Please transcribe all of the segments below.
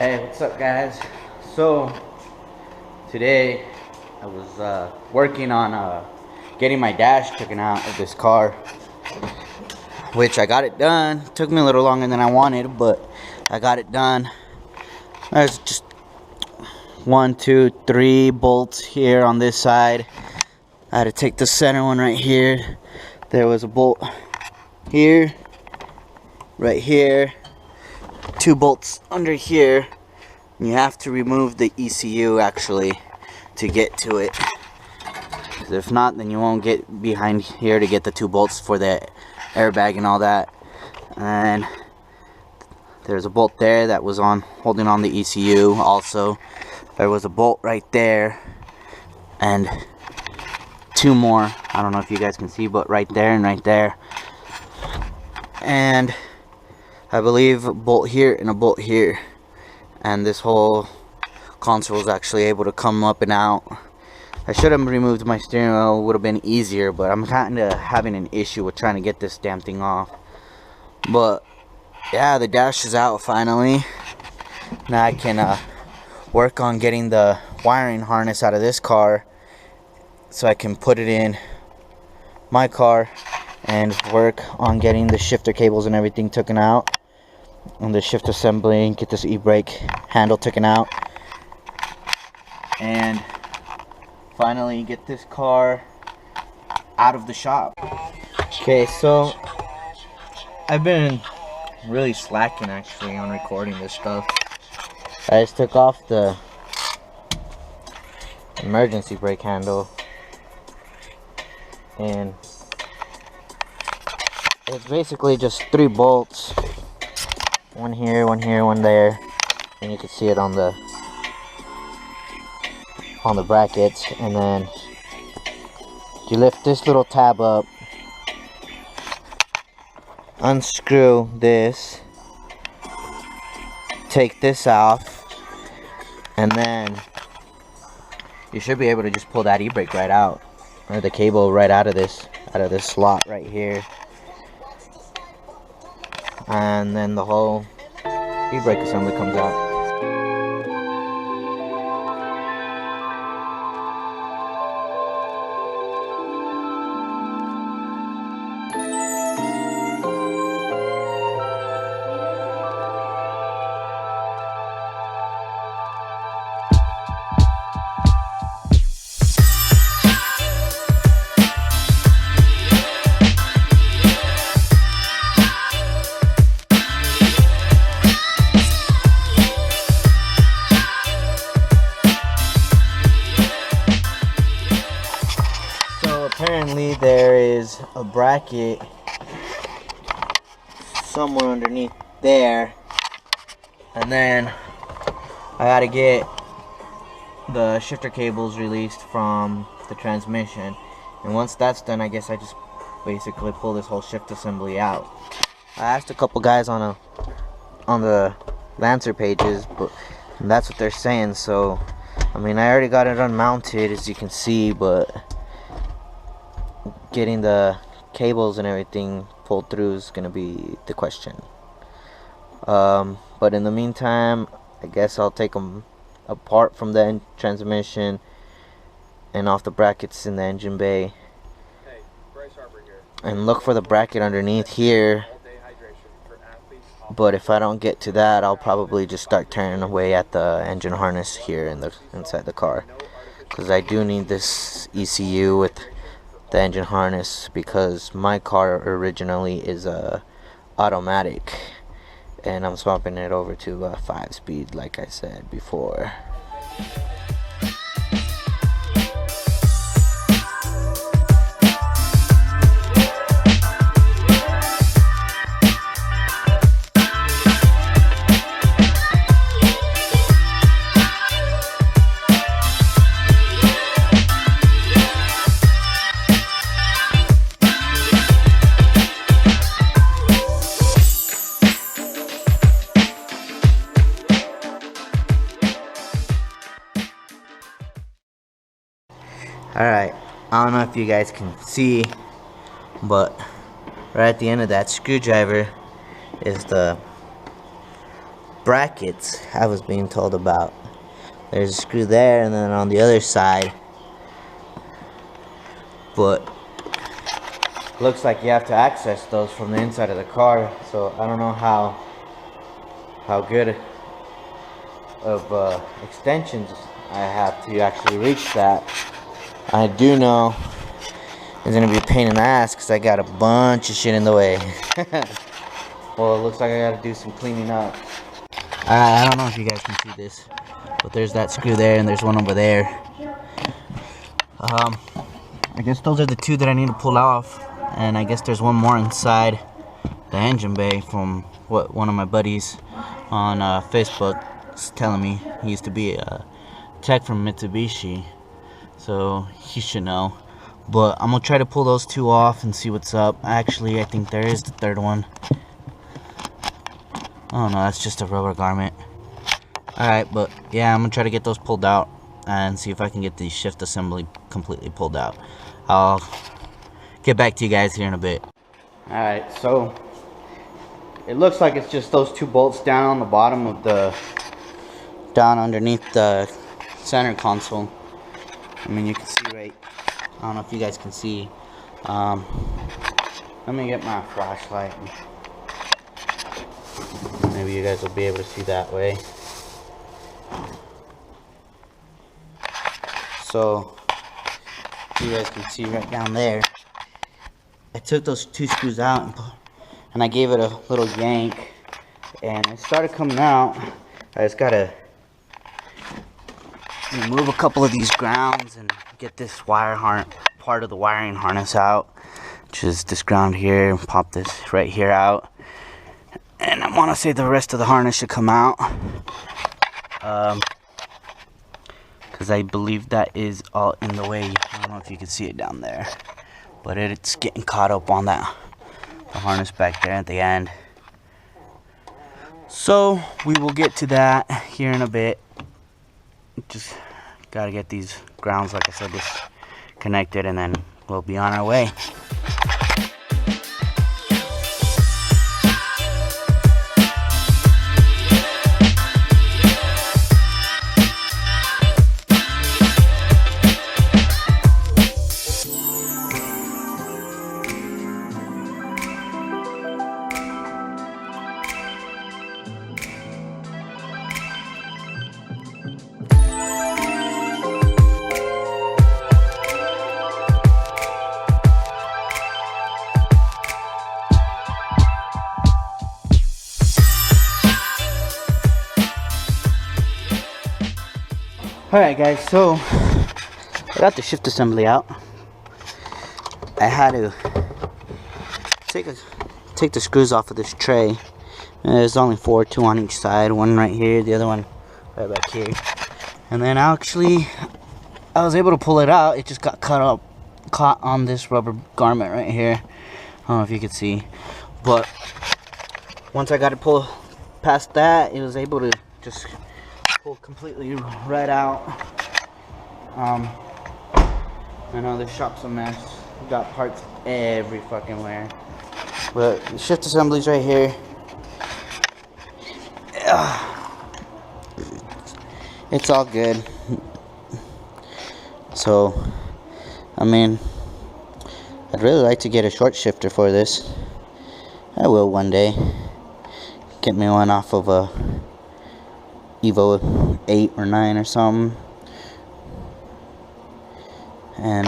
Hey, what's up, guys? So today I was working on getting my dash taken out of this car, which I got it done. Took me a little longer than I wanted, but I got it done. There's just 1, 2, 3 bolts here on this side. I had to take the center one right here. There was a bolt here, right here, 2 bolts under here. You have to remove the ECU actually to get to it. If not, then you won't get behind here to get the 2 bolts for the airbag and all that. And there's a bolt there that was on holding on the ECU. Also, there was a bolt right there, and 2 more. I don't know if you guys can see, but right there and right there. And I believe a bolt here and a bolt here. And this whole console is actually able to come up and out. I should have removed my steering wheel, it would have been easier, but I'm kind of having an issue with trying to get this damn thing off. But yeah, the dash is out finally. Now I can work on getting the wiring harness out of this car so I can put it in my car and work on getting the shifter cables and everything taken out, and the shift assembly, get this e-brake handle taken out, and finally get this car out of the shop. Okay, so I've been really slacking actually on recording this stuff. I just took off the emergency brake handle, and it's basically just 3 bolts. One here, one here, one there, and you can see it on the brackets. And then you lift this little tab up, unscrew this, take this off, and then you should be able to just pull that e-brake right out, or the cable right out of this slot right here. And then the whole e-brake assembly comes out. Apparently there is a bracket somewhere underneath there, and then I gotta get the shifter cables released from the transmission, and once that's done, I guess I just basically pull this whole shift assembly out. I asked a couple guys on the Lancer pages, but that's what they're saying. So I mean, I already got it unmounted, as you can see, but getting the cables and everything pulled through is gonna be the question. But in the meantime, I guess I'll take them apart from the transmission and off the brackets in the engine bay, and look for the bracket underneath here. But if I don't get to that, I'll probably just start tearing away at the engine harness here inside the car, because I do need this ECU with the engine harness, because my car originally is a automatic and I'm swapping it over to a 5-speed like I said before. Alright, I don't know if you guys can see, but right at the end of that screwdriver is the brackets I was being told about. There's a screw there, and then on the other side. But looks like you have to access those from the inside of the car. So I don't know how good of extensions I have to actually reach that. I do know it's gonna be a pain in the ass because I got a bunch of shit in the way. Well, it looks like I gotta do some cleaning up. I don't know if you guys can see this, but there's that screw there, and there's one over there. I guess those are the two that I need to pull off, and I guess there's one more inside the engine bay from what one of my buddies on Facebook is telling me. He used to be a tech from Mitsubishi, so he should know. But I'm gonna try to pull those two off and see what's up. Actually, I think there is the third one. Oh no, that's just a rubber garment. Alright, but yeah, I'm gonna try to get those pulled out and see if I can get the shift assembly completely pulled out. I'll get back to you guys here in a bit. Alright, so it looks like it's just those two bolts down on the bottom of the, down underneath the center console. I mean, you can see right, I don't know if you guys can see. Let me get my flashlight. Maybe you guys will be able to see that way. So you guys can see right down there, I took those two screws out and I gave it a little yank, and it started coming out. I just gotta remove a couple of these grounds and get this wire part of the wiring harness out, which is this ground here, and pop this right here out. And I want to say the rest of the harness should come out, because I believe that is all in the way. I don't know if you can see it down there, but it's getting caught up on the harness back there at the end. So we will get to that here in a bit. Just gotta get these grounds, like I said, disconnected, and then we'll be on our way. Alright guys, so I got the shift assembly out. I had to take the screws off of this tray. There's only four, two on each side, one right here, the other one right back here. And then actually I was able to pull it out. It just got caught on this rubber garment right here. I don't know if you could see, but once I got it pulled past that, it was able to just pull completely right out. I know this shop's a mess. We got parts every fucking where. But the shift assembly's right here. It's all good. So, I mean, I'd really like to get a short shifter for this. I will one day. Get me one off of a Evo 8 or 9 or something. And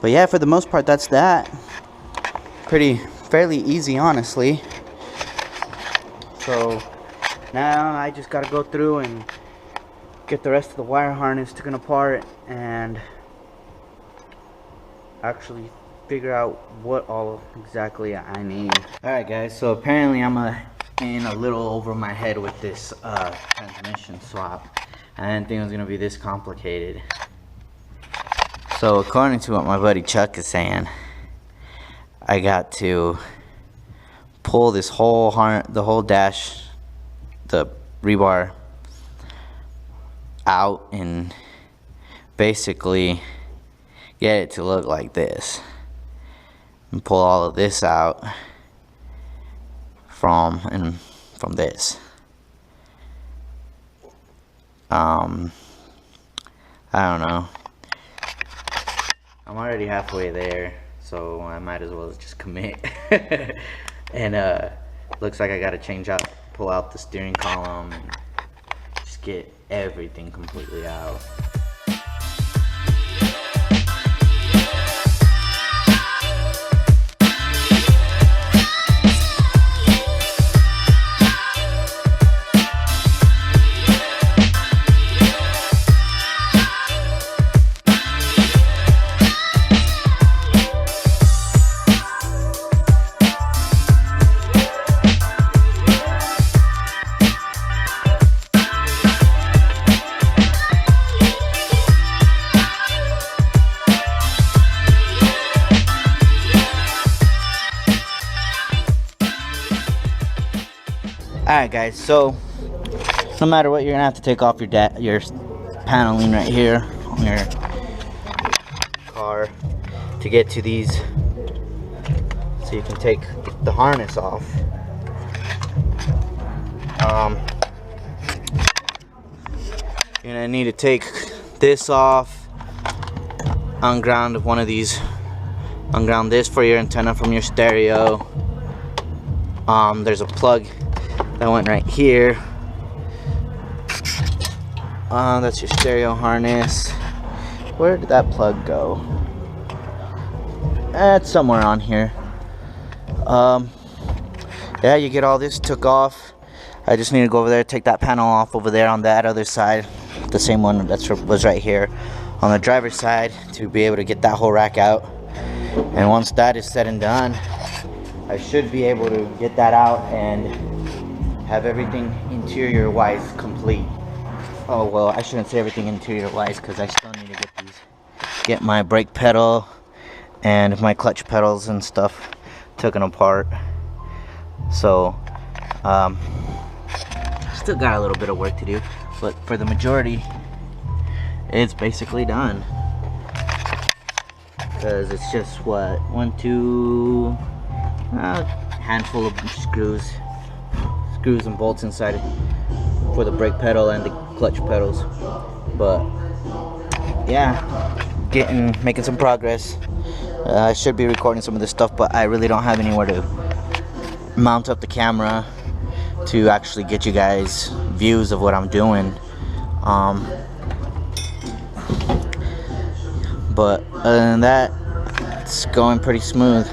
but yeah, for the most part, that's that. Fairly easy, honestly. So now I just gotta go through and get the rest of the wire harness taken apart and actually figure out what all exactly I need. Alright guys, so apparently I'm in a little over my head with this transmission swap. I didn't think it was gonna be this complicated. So according to what my buddy Chuck is saying, I got to pull this whole the whole dash, the rebar out, and basically get it to look like this, and pull all of this out from this. I don't know. I'm already halfway there, so I might as well just commit. And looks like I gotta pull out the steering column and just get everything completely out. Alright guys, so no matter what, you're gonna have to take off your paneling right here on your car to get to these, so you can take the harness off. You're gonna need to take this off, unground one of these, unground this for your antenna from your stereo. There's a plug that went right here. That's your stereo harness. Where did that plug go? It's somewhere on here. Yeah, you get all this took off. I just need to go over there, take that panel off over there on that other side, the same one that was right here on the driver's side, to be able to get that whole rack out. And once that is said and done, I should be able to get that out and have everything interior wise complete. Oh well, I shouldn't say everything interior wise, because I still need to get my brake pedal and my clutch pedals and stuff taken apart. So still got a little bit of work to do, but for the majority it's basically done, because it's just what, handful of screws and bolts inside for the brake pedal and the clutch pedals. But yeah, making some progress. I should be recording some of this stuff, but I really don't have anywhere to mount up the camera to actually get you guys views of what I'm doing. But other than that, it's going pretty smooth.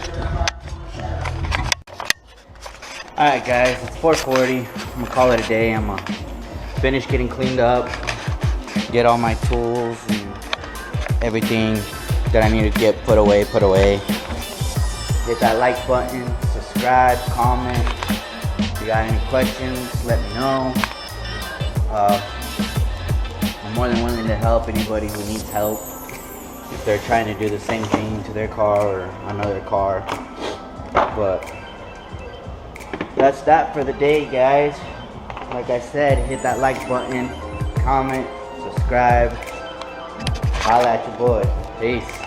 Alright guys, it's 4:40. I'm gonna call it a day. I'm gonna finish getting cleaned up, get all my tools and everything that I need to get put away. Hit that like button, subscribe, comment. If you got any questions, let me know. I'm more than willing to help anybody who needs help if they're trying to do the same thing to their car or another car. But that's that for the day, guys. Like I said, hit that like button, comment, subscribe. Holla at your boy. Peace.